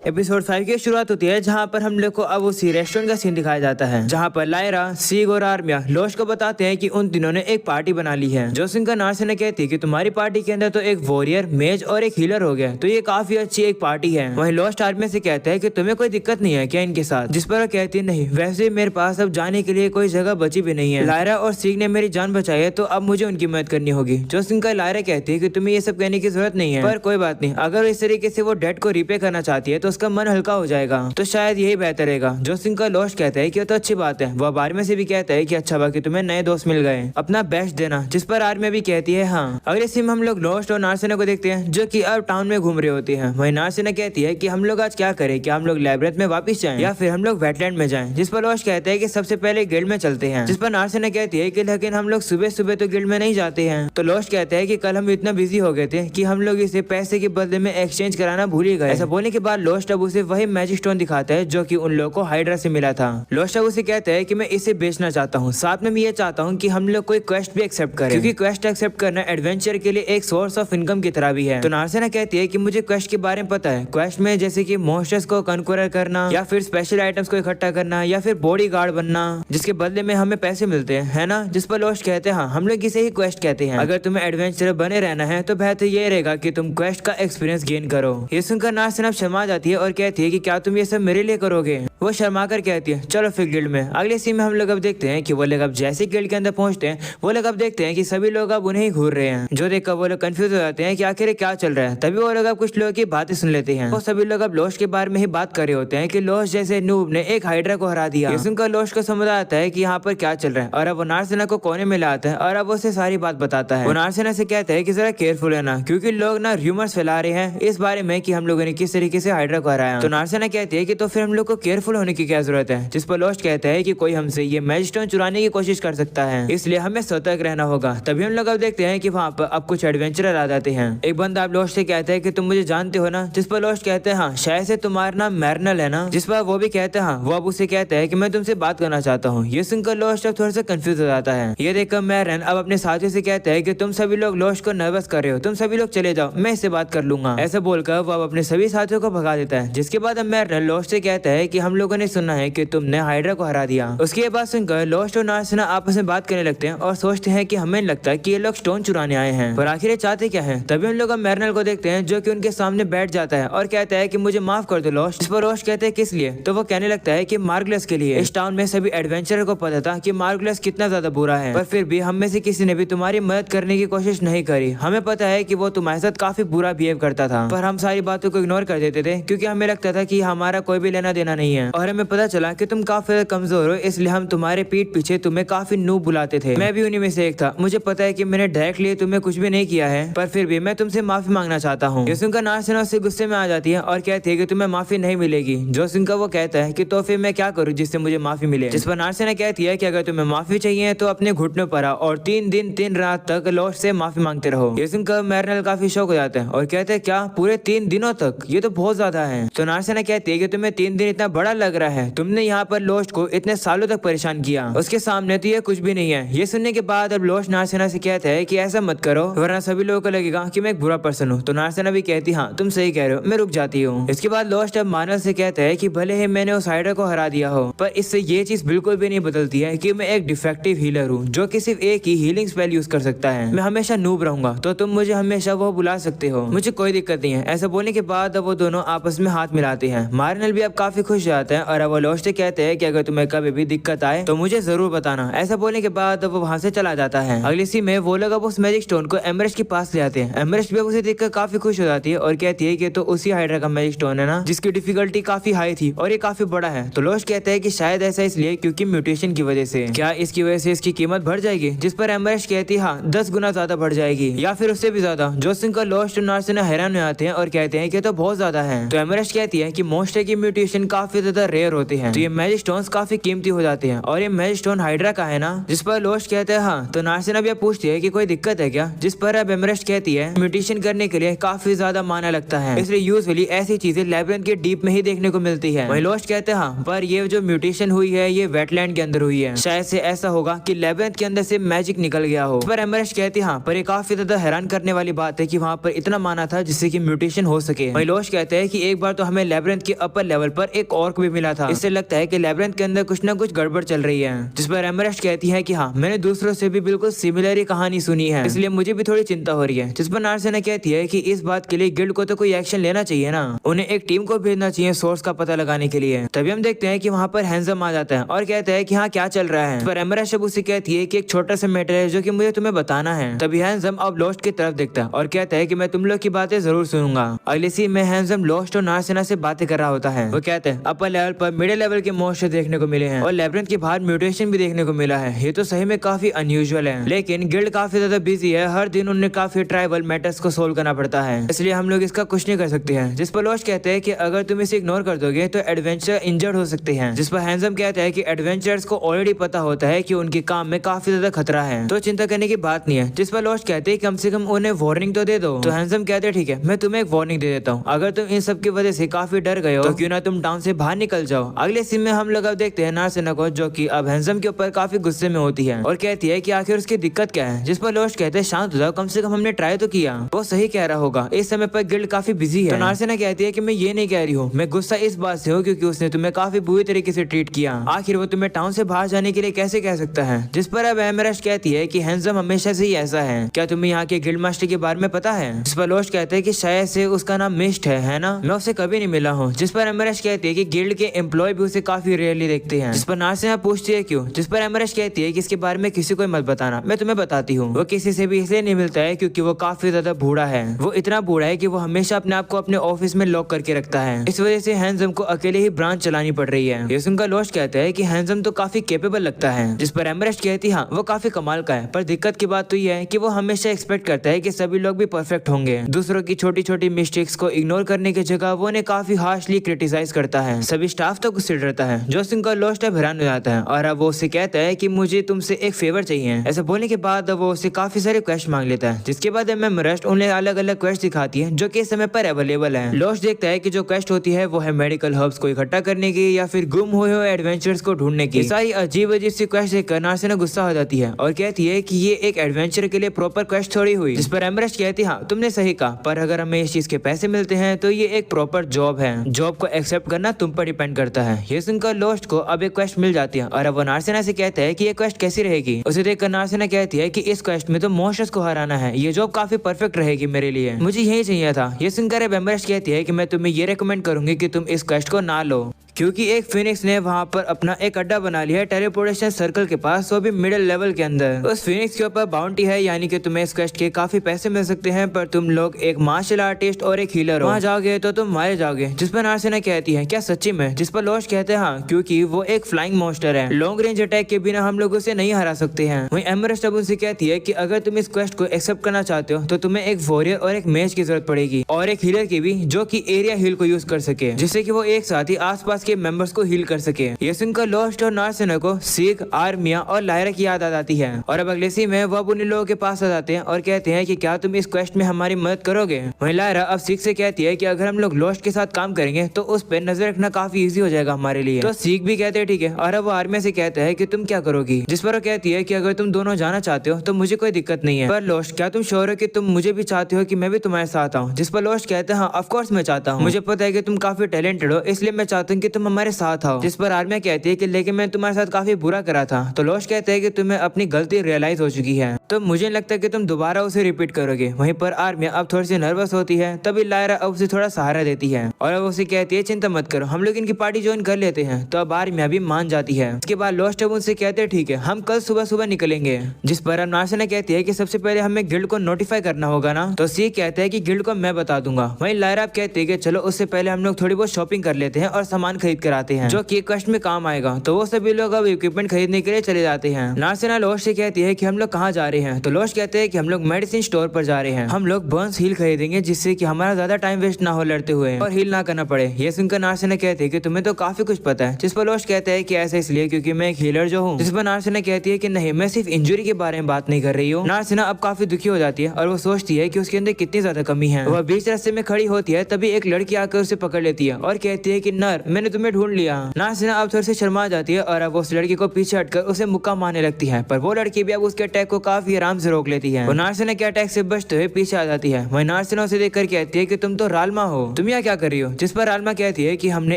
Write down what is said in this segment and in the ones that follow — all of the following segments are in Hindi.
एपिसोड 5 की शुरुआत होती है जहाँ पर हम लोग को अब उसी रेस्टोरेंट का सीन दिखाया जाता है जहाँ पर लायरा, सीग और आर्मिया लोश को बताते हैं कि उन तीनों ने एक पार्टी बना ली है। जोसिंका नार्सिना कहती है कि तुम्हारी पार्टी के अंदर तो एक वॉरियर, मेज और एक हीलर हो गया, तो ये काफी अच्छी एक पार्टी है। वहीं लोस्ट आर्मिया से कहता है कि तुम्हें कोई दिक्कत नहीं है क्या इनके साथ, जिस पर वो कहती है नहीं, वैसे मेरे पास अब जाने के लिए कोई जगह बची भी नहीं है। लायरा और सीग ने मेरी जान बचाई है तो अब मुझे उनकी मदद करनी होगी। जोसिंका लायरा कहती है कि तुम्हें ये सब कहने की जरूरत नहीं है, पर कोई बात नहीं, अगर इस तरीके से वो डेट को रिपे करना चाहती है तो उसका मन हल्का हो जाएगा, तो शायद यही बेहतर रहेगा। जोसिंका लोस्ट कहता है कि तो अच्छी बात है। वह बार में से भी कहता है कि अच्छा बाकी तुम्हें नए दोस्त मिल गए, अपना बेस्ट देना, जिस पर आर्मी भी कहती है हाँ। अगले सीन में हम लोग लोस्ट और नार्सिना को देखते हैं जो कि अब टाउन में घूम रहे होती है। वहीं नार्सिना कहती है कि हम लोग आज क्या करें, क्या हम लोग लैब्रिंथ में वापस जाएं या फिर हम लोग वेटलैंड में जाएं, जिस पर लोस्ट कहता है कि सबसे पहले गिल्ड में चलते हैं, जिस पर नार्सिना कहती है कि लेकिन हम लोग सुबह सुबह तो गिल्ड में नहीं जाते हैं। तो लोस्ट कहता है कि कल हम इतना बिजी हो गए थे कि हम लोग इसे पैसे के बदले में एक्सचेंज कराना भूल ही गए। ऐसा बोलने के बाद लोस्ट अब उसे वही मैजिक स्टोन दिखाता है जो कि उन लोगों को हाइड्रा से मिला था। लोस्ट अब उसे कहता है कि मैं इसे बेचना चाहता हूँ, साथ में मैं ये चाहता हूँ कि हम लोग कोई क्वेस्ट भी एक्सेप्ट करें, क्योंकि क्वेस्ट एक्सेप्ट करना एडवेंचर के लिए एक सोर्स ऑफ इनकम की तरह भी है। तो नार्सिना कहती है कि मुझे क्वेस्ट के बारे में पता है, क्वेस्ट में जैसे कि मॉन्स्टर्स को कनक्यूर करना या फिर स्पेशल आइटम्स को इकट्ठा करना या फिर बॉडी गार्ड बनना, जिसके बदले में हमें पैसे मिलते हैं, है ना। जिस पर लोस्ट कहते हैं हाँ, हम लोग इसे ही क्वेस्ट कहते हैं। अगर तुम्हें एडवेंचर बने रहना है तो बेहतर ये रहेगा कि तुम क्वेस्ट का एक्सपीरियंस गेन करो। ये सुनकर नार्सिना शर्मा जाती है और कहती है कि क्या तुम ये सब मेरे लिए करोगे। वो शर्मा कर कहती है चलो फिर गिल्ड में। अगले सीन में हम लोग अब देखते हैं कि वो लोग अब जैसे गिल्ड के अंदर पहुंचते हैं वो लोग अब देखते हैं कि सभी लोग अब उन्हें ही घूर रहे हैं, जो देखकर वो लोग कंफ्यूज हो जाते हैं कि आखिर क्या चल रहा है। तभी वो लोग अब कुछ लोगों की बातें सुन लेते हैं। वो सभी लोग अब लोस्ट के बारे में ही बात कर रहे होते हैं कि लोस्ट जैसे नूब ने एक हाइड्रा को हरा दिया। ये सुनकर लोस्ट को समझ आता है कि यहाँ पर क्या चल रहा है और अब वो नार्सिना को कोने में लाता है और अब उसे सारी बात बताता है। वो नार्सिना से कहता है कि जरा केयरफुल है ना, क्योंकि लोग ना र्यूमर्स फैला रहे हैं इस बारे में कि हम लोगों ने किस तरीके से हाइड्रा को हराया। तो नार्सिना कहती है कि तो फिर हम लोग को केयरफुल होने की क्या जरूरत है, जिस पर लोस्ट कहता है कि कोई हमसे ये मैजिक स्टोन चुराने की कोशिश कर सकता है, इसलिए हमें सतर्क रहना होगा। तभी हम लोग अब देखते हैं कि वहाँ पर अब कुछ एडवेंचरर आ जाते हैं। एक बंदा अब लोस्ट से कहता है कि तुम मुझे जानते हो ना, जिस पर लोस्ट कहते हैं हाँ, शायद से तुम्हारा नाम मैरनल है ना, जिस पर वो भी कहते हैं हाँ। वो अब उसे कहता है कि मैं तुमसे बात करना चाहता हूँ। ये सुनकर लोस्ट अब थोड़ा सा कंफ्यूज हो जाता है। ये देखकर मैरन अब अपने साथियों से कहता है कि तुम सभी लोग लोस्ट को नर्वस कर रहे हो, तुम सभी लोग चले जाओ, मैं इससे बात कर लूंगा। ऐसा बोलकर वो अब अपने सभी साथियों को भगा देता है। जिसके बाद अब मैरन लोस्ट से कहता है कि हम लोगों ने सुना है कि तुमने हाइड्रा को हरा दिया। उसके बाद सुनकर लोस्ट और नार्सिना आपस में बात करने लगते हैं और सोचते हैं कि हमें लगता है कि ये लोग स्टोन चुराने आए हैं, पर आखिर ये चाहते क्या है। तभी हम लोग अब मैरनल को देखते हैं जो कि उनके सामने बैठ जाता है और कहता है कि मुझे माफ कर दो लोस्ट। इस पर लोस्ट कहते हैं किस लिए, तो वो कहने लगता है कि मार्गलेस के लिए। इस टाउन में सभी एडवेंचरर को पता था कि मार्गलेस कितना ज्यादा बुरा है, पर फिर भी हम में से किसी ने भी तुम्हारी मदद करने की कोशिश नहीं करी। हमें पता है कि वो तुम्हारे साथ काफी बुरा बिहेव करता था, पर हम सारी बातों को इग्नोर कर देते थे क्योंकि हमें लगता था कि हमारा कोई भी लेना देना नहीं है। और हमें पता चला कि तुम काफी कमजोर हो, इसलिए हम तुम्हारे पीठ पीछे तुम्हें काफी नूब बुलाते थे। मैं भी उन्हीं में से एक था। मुझे पता है कि मैंने डायरेक्टली तुम्हें कुछ भी नहीं किया है, पर फिर भी मैं तुमसे माफी मांगना चाहता हूँ। ये सुनकर नार्सिना उससे गुस्से में आ जाती है और कहती है कि तुम्हें माफी नहीं मिलेगी। जो सुनकर वो कहता है कि तो फिर मैं क्या करूँ जिससे मुझे माफी मिले। जिस पर नार्सिना कहती है कि अगर तुम्हें माफी चाहिए तो अपने घुटनों पर आओ और 3 दिन 3 रात तक लोस्ट से माफी मांगते रहो। ये सुनकर मैरनल काफी शौक हो जाता है और कहते हैं क्या पूरे 3 दिनों तक, ये तो बहुत ज्यादा है। तो नार्सिना कहती है कि तुम्हें 3 दिन इतना बड़ा लग रहा है, तुमने यहाँ पर लोस्ट को इतने सालों तक परेशान किया, उसके सामने तो ये कुछ भी नहीं है। ये सुनने के बाद अब लोस्ट नार्सिना से कहता है कि ऐसा मत करो वरना सभी लोगों को लगेगा कि मैं एक बुरा पर्सन हूँ। तो नार्सिना भी कहती हाँ तुम सही कह रहे हो, मैं रुक जाती हूँ। इसके बाद लोस्ट अब मार्नल से कहता है कि भले ही मैंने उस हाइड्रा को हरा दिया हो, पर इससे ये चीज बिल्कुल भी नहीं बदलती है कि मैं एक डिफेक्टिव हीलर हूँ जो कि सिर्फ एक ही हीलिंग स्पेल यूज कर सकता है। मैं हमेशा नूब रहूंगा, तो तुम मुझे हमेशा वो बुला सकते हो, मुझे कोई दिक्कत नहीं है। ऐसा बोलने के बाद अब वो दोनों आपस में हाथ मिलाते हैं। मार्नल भी अब काफी खुश जाता है और अब वो लोस्ट से कहते हैं कि अगर तुम्हें कभी भी दिक्कत आए तो मुझे जरूर बताना। ऐसा बोलने के बाद अब वो वहाँ से चला जाता है। अगली सी में वो लोग अब उस मैजिक स्टोन को एमरेस्ट के पास ले आते हैं। एमरेस्ट भी उसे देखकर काफी खुश हो जाती है और कहती है कि तो उसी हाइड्रा का मैजिक स्टोन है ना, जिसकी डिफिकल्टी काफी हाई थी और ये काफी बड़ा है। तो लोस्ट कहता है कि शायद ऐसा इसलिए क्योंकि म्यूटेशन की वजह से। क्या इसकी वजह से इसकी कीमत बढ़ जाएगी? जिस पर एमरेस्ट कहती है हाँ 10 गुना ज्यादा बढ़ जाएगी या फिर उससे भी ज्यादा। जो सुनकर लोस्ट और नार्सिना हैरान हो जाते हैं और कहते हैं कि तो बहुत ज्यादा है। तो एमरेस्ट कहती है कि मोस्टर की म्यूटेशन काफी ज्यादा ज्यादा रेयर होते हैं, तो ये मैजिक स्टोन्स काफी कीमती हो जाते हैं। और ये मैजिक स्टोन हाइड्रा का है ना, जिस पर लोस्ट कहते हैं हाँ। तो नार्सिना भी पूछती है कि कोई दिक्कत है क्या, जिस पर अब एमरेस्ट कहती है म्यूटेशन करने के लिए काफी ज्यादा माना लगता है, इसलिए यूजुअली ऐसी चीजें लैबिरिंथ के डीप में ही देखने को मिलती है। वहीं लोस्ट कहते हैं हाँ, पर ये जो म्यूटेशन हुई है ये वेटलैंड के अंदर हुई है, शायद से ऐसा होगा कि लैबिरिंथ के अंदर से मैजिक निकल गया हो। पर एमरेस्ट कहती हाँ, पर ये काफी ज्यादा हैरान करने वाली बात है कि वहाँ पर इतना माना था जिससे कि म्यूटेशन हो सके। वहीं लोस्ट कहते हैं कि एक बार तो हमें लैबिरिंथ के अपर लेवल पर एक ऑर्क भी मिला था, इससे लगता है कि लैबिरिंथ के अंदर कुछ ना कुछ गड़बड़ चल रही है। जिस पर एमरेस्ट कहती है कि हाँ, मैंने दूसरों से भी बिल्कुल सिमिलर ही कहानी सुनी है, इसलिए मुझे भी थोड़ी चिंता हो रही है। जिस पर नार्सिना कहती है कि इस बात के लिए गिल्ड को तो कोई एक्शन लेना चाहिए ना, उन्हें एक टीम को भेजना चाहिए सोर्स का पता लगाने के लिए। तभी हम देखते हैं कि वहाँ पर हैंसम आ जाता है और कहता है कि हाँ क्या चल रहा है। पर एमरेस्ट अब उसे कहती है कि एक छोटा सा मैटर है जो कि मुझे तुम्हें बताना है। तभी हैंसम अब लोस्ट की तरफ देखता है और कहता है कि मैं तुम लोग की बातें जरूर सुनूंगा। अगले सीन में हैंसम लोस्ट और नार्सिना से बातें कर रहा होता है। वो कहते हैं अपर लेवल पर मिडिल लेवल के मॉन्स्टर देखने को मिले हैं और लैबिरिंथ के बाहर म्यूटेशन भी देखने को मिला है। ये तो सही में काफी अनयूजुअल है, लेकिन गिल्ड काफी ज्यादा बिजी है, हर दिन उन्हें काफी ट्राइबल मैटर्स को सोल्व करना पड़ता है, इसलिए हम लोग इसका कुछ नहीं कर सकते हैं। जिस पर लोस्ट कहते हैं कि अगर तुम इसे इग्नोर कर दोगे तो एडवेंचर इंजर्ड हो सकते हैं। जिस पर हैंसम कहता है कि एडवेंचर्स को ऑलरेडी पता होता है कि उनके काम में काफी ज्यादा खतरा है, तो चिंता करने की बात नहीं है। जिस पर लोस्ट कहते हैं कम से कम उन्हें वार्निंग तो दे दो। तो हैंसम कहते हैं ठीक है, मैं तुम्हें एक वार्निंग दे देता हूँ, अगर तुम इन सब की वजह से काफी डर गए हो तो क्यों ना तुम टाउन से बाहर निकल जाओ। अगले सीन में हम लोग अब देखते हैं नार्सिना को, जो कि अब हैंसम के ऊपर काफी गुस्से में होती है और कहती है कि आखिर उसकी दिक्कत क्या है। जिस पर लोस्ट कहते हैं शांत हो जाओ, कम से कम हमने ट्राई तो किया। वो सही कह रहा होगा, इस समय पर गिल्ड काफी बिजी है। तो नार्सिना कहती है कि मैं ये नहीं कह रही हूँ, मैं गुस्सा इस बात से हूँ क्योंकि उसने तुम्हें काफी बुरी तरीके से ट्रीट किया, आखिर वो तुम्हें टाउन से बाहर जाने के लिए कैसे कह सकता है। जिस पर अब एमरेस्ट कहती है कि हैंसम हमेशा से ही ऐसा है, क्या तुम्हें यहाँ के गिल्ड मास्टर के बारे में पता है। जिस पर लोस्ट कहते हैं कि शायद से उसका नाम मिस्ट है ना, मैं उससे कभी नहीं मिला हूँ। जिस पर एमरेस्ट कहती है कि गिल्ड के एम्प्लॉय भी उसे काफी रेयरली देखते हैं। जिस पर नार्सिना पूछती है क्यों। जिस पर एमरेस्ट कहती है कि इसके बारे में किसी को मत बताना, मैं तुम्हें बताती हूँ। वो किसी से भी इसलिए नहीं मिलता है क्योंकि वो काफी ज्यादा बूढ़ा है, वो इतना बूढ़ा है कि वो हमेशा अपने आप को अपने ऑफिस में लॉक करके रखता है, इस वजह से हैंसम को अकेले ही ब्रांच चलानी पड़ रही है। ये सुनकर लोस्ट कहता है कि हैंसम तो काफी कैपेबल लगता है। जिस पर एमरेस्ट कहती हाँ वो काफी कमाल का है, पर दिक्कत की बात तो ये है कि वो हमेशा एक्सपेक्ट करता है कि सभी लोग भी परफेक्ट होंगे। दूसरों की छोटी छोटी मिस्टेक्स को इग्नोर करने की जगह वो उन्हें काफी हार्शली क्रिटिसाइज करता है, सभी स्टाफ तो गुस्से डरता है। जो सुनकर लोस्ट अब हैरान हो जाता है और अब वो उससे कहता है कि मुझे तुमसे एक फेवर चाहिए। ऐसा बोलने के बाद वो उससे काफी सारे क्वेश्चन मांग लेता है, जिसके बाद एमरेस्ट उन्हें अलग अलग क्वेस्ट दिखाती है जो कि इस समय पर अवेलेबल है। लोस्ट देखता है कि जो क्वेस्ट होती है वो है मेडिकल हर्ब्स को इकट्ठा करने की या फिर गुम हुए एडवेंचर्स को ढूंढने की। सारी अजीब अजीब सी क्वेस्ट देखकर नार्सिना गुस्सा हो जाती है और कहती है कि ये एक एडवेंचर के लिए प्रॉपर क्वेस्ट थोड़ी हुई। जिस पर एमरेस्ट कहती है हाँ तुमने सही कहा, पर अगर हमें इस चीज के पैसे मिलते हैं तो ये एक प्रॉपर जॉब है, जॉब को एक्सेप्ट करना तुम पर डिपेंड करता है। ये सुनकर लोस्ट को अब एक क्वेस्ट मिल जाती है और अब वो नार्सिना से कहता है कि ये क्वेस्ट कैसी रहेगी। उसे देखकर नार्सिना कहती है कि इस क्वेस्ट में तो मॉन्स्टर्स को हराना है, ये जॉब काफी परफेक्ट रहेगी मेरे लिए, मुझे यही चाहिए था। ये सुनकर अब एमरेस्ट कहती है कि मैं तुम्हें ये रेकमेंड करूंगी कि तुम इस क्वेस्ट को ना लो, क्योंकि एक फिनिक्स ने वहाँ पर अपना एक अड्डा बना लिया है टेलीपोर्टेशन सर्कल के पास, वो भी मिडिल लेवल के अंदर। उस फिनिक्स के ऊपर बाउंटी है, यानी कि तुम्हें इस क्वेस्ट के काफी पैसे मिल सकते हैं, पर तुम लोग एक मार्शल आर्टिस्ट और एक हीलर हो, वहाँ जाओगे तो तुम मारे जाओगे। जिस पर नार्सिना कहती है क्या सच्ची में। जिस पर लोस्ट कहते हैं हाँ, क्योंकि वो एक फ्लाइंग मॉन्स्टर है, लॉन्ग रेंज अटैक के बिना हम लोग उसे नहीं हरा सकते हैं। वहीं एमरेस्ट अब उनसे कहती है कि अगर तुम इस क्वेस्ट को एक्सेप्ट करना चाहते हो तो तुम्हें एक वॉरियर और एक मेज की जरूरत पड़ेगी, और एक हीलर की भी, जो कि एरिया हील को यूज कर सके, जिससे कि वो एक साथ ही आसपास के मेंबर्स को हील कर सके। ये सुनकर लोस्ट और नार्सिना को सीग, आर्मिया और लायरा की याद आ जाती है और अब अगले सीन में वो उन लोगों के पास आ जाते हैं और कहते हैं कि क्या तुम इस क्वेस्ट में हमारी मदद करोगे। वहीं लायरा अब सीग से कहती है कि अगर हम लोग लोस्ट के साथ काम करेंगे तो उस पर नजर रखना काफी इजी हो जाएगा हमारे लिए। तो सीग भी कहते हैं ठीक है, और अब वो आर्मिया से कहता है कि तुम क्या करोगी। जिस पर वो कहती है कि अगर तुम दोनों जाना चाहते हो तो मुझे कोई दिक्कत नहीं है, पर लोस्ट क्या तुम श्योर हो कि तुम मुझे भी चाहते हो कि मैं भी तुम्हारे साथ आऊँ। जिस पर लोस्ट कहते हैं हाँ ऑफ कोर्स मैं चाहता हूँ, मुझे पता है कि तुम काफी टैलेंटेड हो, इसलिए मैं चाहता हूँ कि तुम हमारे साथ आओ। जिस पर आर्मिया कहती है कि लेकिन मैं तुम्हारे साथ काफी बुरा करा था। तो लोस्ट कहते हैं कि तुम्हें अपनी गलती रियलाइज हो चुकी है, तो मुझे लगता है कि तुम दोबारा उसे रिपीट करोगे। वहीं पर आर्मिया अब थोड़ी सी नर्वस होती है, तभी लायरा अब उसे थोड़ा सहारा देती है और अब उसे कहती है चिंता मत करो, हम लोग इनकी पार्टी ज्वाइन कर लेते हैं। तो अब आर्मिया भी मान जाती है। इसके बाद लोस्ट अब उनसे कहते हैं ठीक है, हम कल सुबह सुबह निकलेंगे। जिस पर नार्सिना कहती है कि सबसे पहले हमें गिल्ड को नोटिफाई करना होगा ना। तो सी कहते हैं कि गिल्ड को मैं बता दूंगा। वहीं लायरा कहती है कि चलो उससे पहले हम लोग थोड़ी बहुत शॉपिंग कर लेते हैं और सामान खरीद कर आते हैं जो कि क्वेस्ट में काम आएगा। तो वो सभी लोग अब इक्विपमेंट खरीदने के लिए चले जाते हैं। नार्सिना लोस्ट से कहती है कि हम लोग कहाँ जा रहे रहे हैं? तो लोश कहते हैं कि हम लोग मेडिसिन स्टोर पर जा रहे हैं, हम लोग बर्न्स हील खरीदेंगे जिससे कि हमारा ज्यादा टाइम वेस्ट ना हो लड़ते हुए और हील ना करना पड़े। ये सुनकर नार्सिना कहती है कि तुम्हें तो काफी कुछ पता है। जिस पर लोश कहता है कि ऐसा इसलिए क्योंकि मैं एक हीलर जो हूँ। जिस पर नार्सिना कहती है कि नहीं, मैं सिर्फ इंजरी के बारे में बात नहीं कर रही हूँ। नार्सिना अब काफी दुखी हो जाती है और वो सोचती है कि उसके अंदर कितनी ज्यादा कमी है। वह बीच रास्ते में खड़ी होती है, तभी एक लड़की आकर उसे पकड़ लेती है और कहती है कि नर, मैंने तुम्हें ढूंढ लिया। नार्सिना अब थोड़ी सी शर्मा जाती है और अब उस लड़की को पीछे हटकर उसे मुक्का मारने लगती है, पर वो लड़की भी अब उसके अटैक को काफी आराम से रोक लेती है। वो नार्सिना के अटैक से बचते हुए पीछे आ जाती है। वही नार्सिना उसे देखकर कहती है कि तुम तो राल्मा हो, तुम यहाँ क्या कर रही हो? जिस पर राल्मा कहती है कि हमने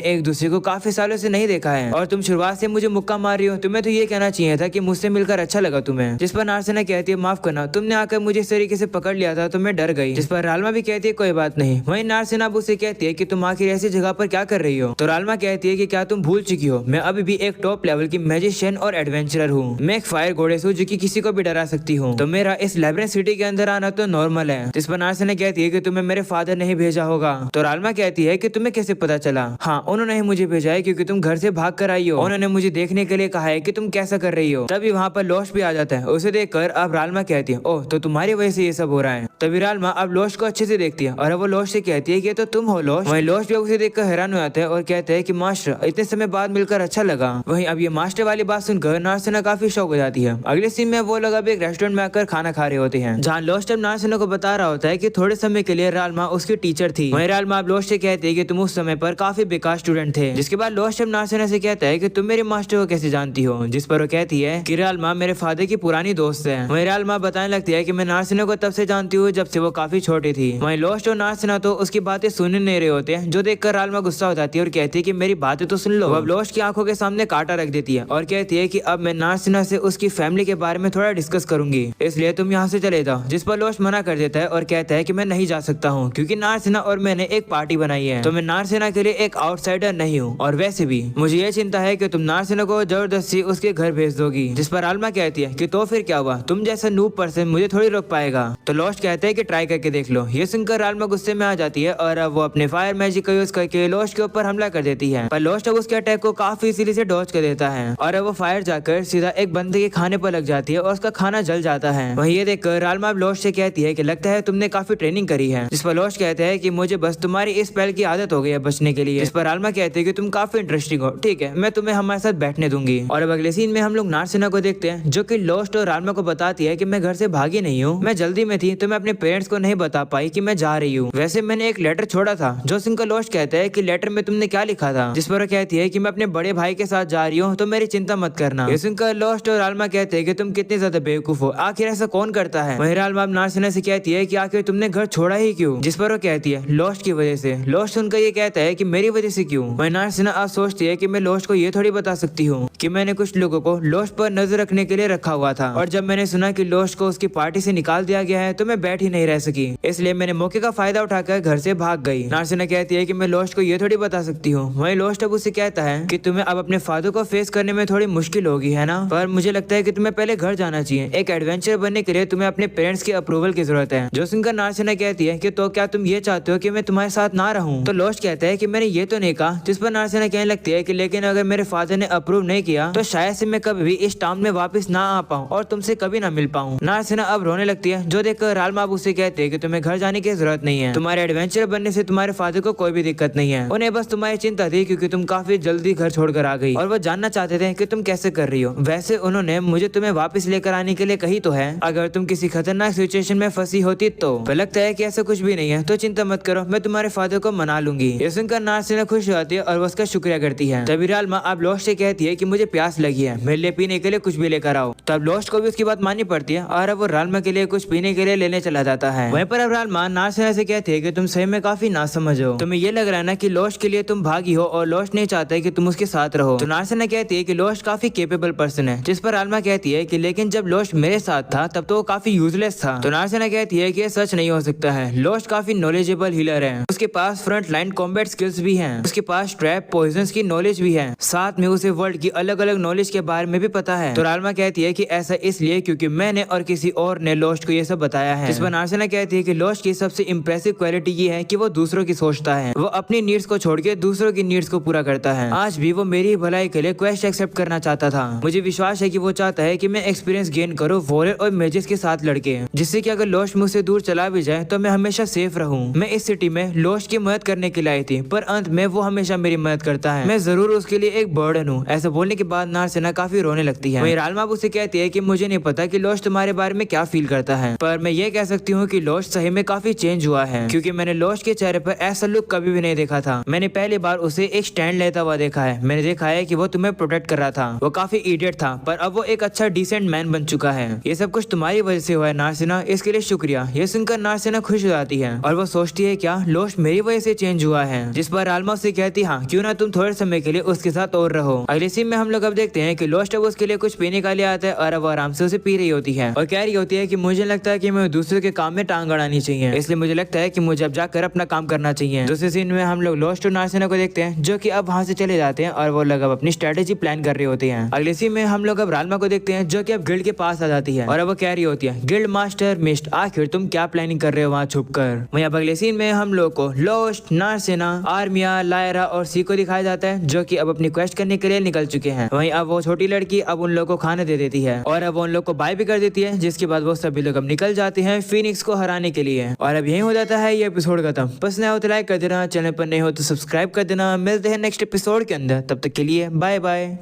एक दूसरे को काफी सालों से नहीं देखा है और तुम शुरुआत से मुझे मुक्का मार रही हो, तुम्हें तो ये कहना चाहिए था कि मुझसे मिलकर अच्छा लगा तुम्हें। जिस पर नार्सिना कहती है माफ करना, तुमने आकर मुझे इस तरीके से पकड़ लिया था तो मैं डर गई। जिस पर राल्मा भी कहती है कोई बात नहीं। वहीं नार्सिना अब उसे कहती है कि तुम आखिर ऐसी जगह पर क्या कर रही हो? तो राल्मा कहती है कि क्या तुम भूल चुकी हो, मैं अभी भी एक टॉप लेवल की मैजिशियन और एडवेंचरर हूँ। मैं एक फायर गॉडेस हूँ जो कि किसी को भी डरा सकती हूँ, तो मेरा इस लैब्रिंथ सिटी के अंदर आना तो नॉर्मल है। जिस पर नार्सिना कहती है कि तुम्हें मेरे फादर ने ही भेजा होगा। तो राल्मा कहती है कि तुम्हें कैसे पता चला? हाँ, उन्होंने ही मुझे भेजा है क्योंकि तुम घर से भाग कर आई हो। उन्होंने मुझे देखने के लिए कहा है कि तुम कैसा कर रही हो। तभी वहाँ पर लोश भी आ जाता है। उसे देखकर अब राल्मा कहती है ओह, तो तुम्हारी वजह से ये सब हो रहा है। तभी राल्मा अब लोश को अच्छे से देखती है और वो लोश से कहती है कि तो तुम हो लोश। वहीं लोश भी उसे देखकर हैरान हो जाता है और कहते हैं कि मास्टर, इतने समय बाद मिलकर अच्छा लगा। वहीं अब ये मास्टर वाली बात सुनकर नार्सिना काफी शौक हो जाती है। अगले सीन में वो लोग अब एक रेस्टोरेंट में आकर खाना खा रहे होते हैं, जहाँ लोश अब नार्सिना को बता रहा होता है कि थोड़े समय के लिए राल्मा उसकी टीचर थी। वहीं राल्मा अब लोश से कहती है कि तुम उस समय पर काफी बेकार स्टूडेंट थे। जिसके बाद लोश अब नार्सिना से कहता है कि तुम मेरे मास्टर को कैसे जानती हो? जिस पर वो कहती है कि राल्मा मेरे फादर की पुरानी दोस्त है। वहीं राल्मा बताने लगती है कि मैं नार्सिना को तब से जानती हूँ जब से वो काफी छोटी थी। वहीं लोश और नार्सिना तो उसकी बातें सुन नहीं रहे होते हैं, जो देखकर राल्मा गुस्सा हो जाती है और कहती है कि मेरी बातें तो सुन लो। अब लोश की आंखों के सामने कांटा रख देती है और कहती है कि अब मैं नार्सिना से उसकी फैमिली के बारे में थोड़ा डिस्कस करूंगी, इसलिए तुम यहाँ से चले जाओ। जिस पर लोश मना कर देता है और कहता है कि मैं नहीं जा सकता हूँ क्योंकि नार्सिना और मैंने एक पार्टी बनाई है, तो मैं नार्सिना के लिए एक आउटसाइडर नहीं हूँ और वैसे भी मुझे ये चिंता है कि तुम नार्सिना को जबरदस्ती उसके घर भेज दोगी। जिस पर आल्मा कहती है कि तो फिर क्या हुआ, तुम जैसा नूब पर्सन मुझे थोड़ी रोक पाएगा। तो लोश कहते हैं कि ट्राई करके देख लो। ये सुनकर आल्मा गुस्से में आ जाती है और अब वो अपने फायर मैजिक का यूज करके लोश के ऊपर हमला कर देती है, पर लोश अब उसके अटैक को काफी इजीली से डॉज कर देता है और अब वो फायर जाकर सीधा एक बंदे के खाने पर लग जाती है और उसका खाना जल जाता है। वहीं ये देखकर आल्मा अब लोश से कहती है कि लगता है तुमने काफी ट्रेनिंग करी है। जिस पर लोश कहते हैं कि मुझे बस तुम्हारी इस स्पेल की आदत हो गई है बचने के लिए। इस पर आल्मा कहते हैं कि तुम काफी इंटरेस्टिंग हो, ठीक है मैं तुम्हें हमारे साथ बैठने दूंगी। और अब अगले सीन में हम लोग नार्सिना को देखते हैं जो कि लोश और आल्मा को बताती है कि मैं घर से भागी नहीं हूँ, मैं जल्दी में थी तो मैं अपने पेरेंट्स को नहीं बता पाई कि मैं जा रही हूँ। वैसे मैंने एक लेटर छोड़ा था। जो सुनकर लोश कहता है कि लेटर में तुमने क्या लिखा था? जिस पर वो कहती है कि मैं अपने बड़े भाई के साथ जा रही हूँ तो मेरी चिंता मत करना। ये सुनकर लोश और आल्मा कहते हैं कि तुम कितने ज्यादा बेवकूफ हो, आखिर ऐसा कौन करता है? वहीं आल्मा नार्सिना से कहती है कि आखिर तुमने घर छोड़ा ही क्यों? जिस पर वो कहती है लोश की वजह से। लोश सुनकर ये कहता है कि मेरी वजह से क्यों? वहीं नार्सिना आज सोचती है कि मैं लोश को ये थोड़ी बता सकती हूँ कि मैंने कुछ लोगों को लोश पर नजर रखने के लिए रखा हुआ था और जब मैंने सुना कि लोश को उसकी पार्टी से निकाल दिया गया है तो मैं बैठ ही नहीं रह सकी, इसलिए मैंने मौके का फायदा उठाकर घर से भाग गई। नार्सिना कहती है कि मैं लोश को ये थोड़ी बता सकती हूँ। वहीं लोश अब उससे कहता है कि तुम्हें अब अपने फादर को फेस करने में थोड़ी मुश्किल होगी है ना, पर मुझे लगता है कि तुम्हें पहले घर जाना चाहिए। एक एडवेंचर बनने के लिए तुम्हें अपने पेरेंट्स की अप्रूवल की जरूरत है। जो सुनकर नार्सिना कहती है कि तो क्या तुम ये चाहते हो कि मैं तुम्हारे साथ ना रहूं? तो लोश कहता है कि मैंने ये तो नहीं कहा। जिस पर नार्सिना कहने लगती है कि लेकिन अगर मेरे फादर ने अप्रूव नहीं किया तो शायद से मैं कभी भी इस टाउन में वापस ना आ पाऊँ और तुमसे कभी ना मिल पाऊँ। नार्सिना अब रोने लगती है, जो देखकर आल्मा अब उससे कहते हैं कि तुम्हें घर जाने की जरूरत नहीं है, तुम्हारे एडवेंचर बनने से तुम्हारे फादर को कोई भी दिक्कत नहीं है, उन्हें बस तुम्हारी चिंता थी क्योंकि तुम काफी जल्दी घर छोड़कर आ गई और वो जानना चाहते थे कि तुम कैसे कर रही हो। वैसे उन्होंने मुझे तुम्हें वापस लेकर आने के लिए कही तो है, अगर तुम किसी खतरनाक सिचुएशन में फंसी होती तो लगता है कि ऐसा कुछ भी नहीं है, तो चिंता मत करो, मैं तुम्हारे फादर को मना लूंगी। ये सुनकर नार्सिना खुश हो जाती है और उसका शुक्रिया करती है। तभी आल्मा अब लोश से कहती है कि मुझे प्यास लगी है, मेरे लिए पीने के लिए कुछ भी लेकर आओ। तब लोश को भी उसकी बात माननी पड़ती है और अब वो राल्मा के लिए कुछ पीने के लिए लेने चला जाता है। वहीं पर अब राल्मा नार्सिना से कहती है कि तुम सही में काफी नासमझ हो, तुम्हें ये लग रहा है ना कि लोश के लिए तुम भागी हो और लोश नहीं चाहता है कि तुम उसके साथ रहो। तो नार्सिना कहती है कि लोश काफी केपेबल पर्सन है। जिस पर आल्मा कहती है कि लेकिन जब लोश मेरे साथ था तब तो वो काफी यूजलेस था। तो नार्सिना कहती है कि ये सच नहीं हो सकता है, लोश काफी नॉलेजेबल हीलर है, उसके पास फ्रंट लाइन कॉम्बैट स्किल्स भी हैं, उसके पास ट्रैप पॉइजन्स की नॉलेज भी है, साथ में उसे वर्ल्ड की अलग अलग नॉलेज के बारे में भी पता है। तो आल्मा कहती है कि ऐसा इसलिए क्योंकि मैंने और किसी और ने लोश को ये सब बताया है। जिस पर नार्सिना कहती है कि लोश की सबसे इंप्रेसिव क्वालिटी ये है कि वो दूसरों की सोचता है, वो अपनी नीड्स को छोड़ के दूसरों की नीड्स को पूरा करता है। आज भी वो मेरी भलाई के लिए क्वेस्ट एक्सेप्ट करना चाहता था। मुझे विश्वास है कि वो चाहता है कि मैं एक्सपीरियंस गेन करूँ वॉरियर और मेजेस के साथ लड़के, जिससे कि अगर लोस्ट मुझसे दूर चला भी जाए तो मैं हमेशा सेफ रहूं। मैं इस सिटी में लोस्ट की मदद करने के लिए आई थी, पर अंत में वो हमेशा मेरी मदद करता है। मैं जरूर उसके लिए एक बर्डन हूँ। ऐसा बोलने के बाद नारसेना काफी रोने लगती है। वहीं रालमा उसे कहती है कि मुझे नहीं पता कि लोस्ट तुम्हारे बारे में क्या फील करता है, पर मैं ये कह सकती हूँ कि लोस्ट सही में काफी चेंज हुआ है, क्योंकि मैंने लोस्ट के चेहरे पर ऐसा लुक कभी भी नहीं देखा था। मैंने पहली बार उसे एक स्टैंड लेता हुआ देखा है। मैंने देखा है कि वो तुम्हें प्रोटेक्ट कर रहा था। वो काफी इडियट था, पर अब वो एक अच्छा डिसेंट मैन बन चुका है। ये सब कुछ तुम्हारी वजह से हुआ है नारसेना, इसके लिए शुक्रिया। ये सुनकर नारसेना खुश हो जाती है और वो सोचती है क्या लोस्ट मेरी वजह से चेंज हुआ है, जिस पर रालमा से कहती हाँ क्यों ना तुम थोड़े समय के लिए उसके साथ और रहो। अगले सीन में हम लोग अब देखते हैं कि लोस्ट अब उसके लिए कुछ पीने का लिए आता है और अब वो आराम से उसे पी रही होती है और कह रही होती है कि मुझे लगता है कि मैं दूसरों के काम में टांग अड़ानी चाहिए, इसलिए मुझे लगता है कि मुझे अब जाकर अपना काम करना चाहिए। दूसरे सीन में हम लोग लोस्ट और नारसेना को देखते हैं जो कि अब वहां से चले जाते हैं और वो लोग अब अपनी स्ट्रेटेजी प्लान कर रहे होते हैं। अगले सीन में हम लोग अब रालमा को देखते हैं जो कि अब गिल्ड के पास आ जाती है और अब वो कह रही होती है गिल्ड मास्टर मिस्ट, आखिर तुम क्या प्लानिंग कर रहे हो वहाँ छुपकर। वहीं अब अगले सीन में हम लोग को लोस्ट, नारसेना, आर्मिया, लायरा और सी को दिखाया जाता है जो कि अब अपनी क्वेस्ट करने के लिए निकल चुके हैं। वहीं अब वो छोटी लड़की अब उन लोगों को खाना दे देती है और अब उन लोग को बाय भी कर देती है, जिसके बाद वो सभी लोग अब निकल जाते हैं फीनिक्स को हराने के लिए। और अब यही हो जाता है ये एपिसोड खत्म। पसंद आया हो तो लाइक कर देना, चैनल पर नहीं हो तो सब्सक्राइब कर देना। मिलते हैं नेक्स्ट एपिसोड के अंदर, तब तक के लिए बाय बाय।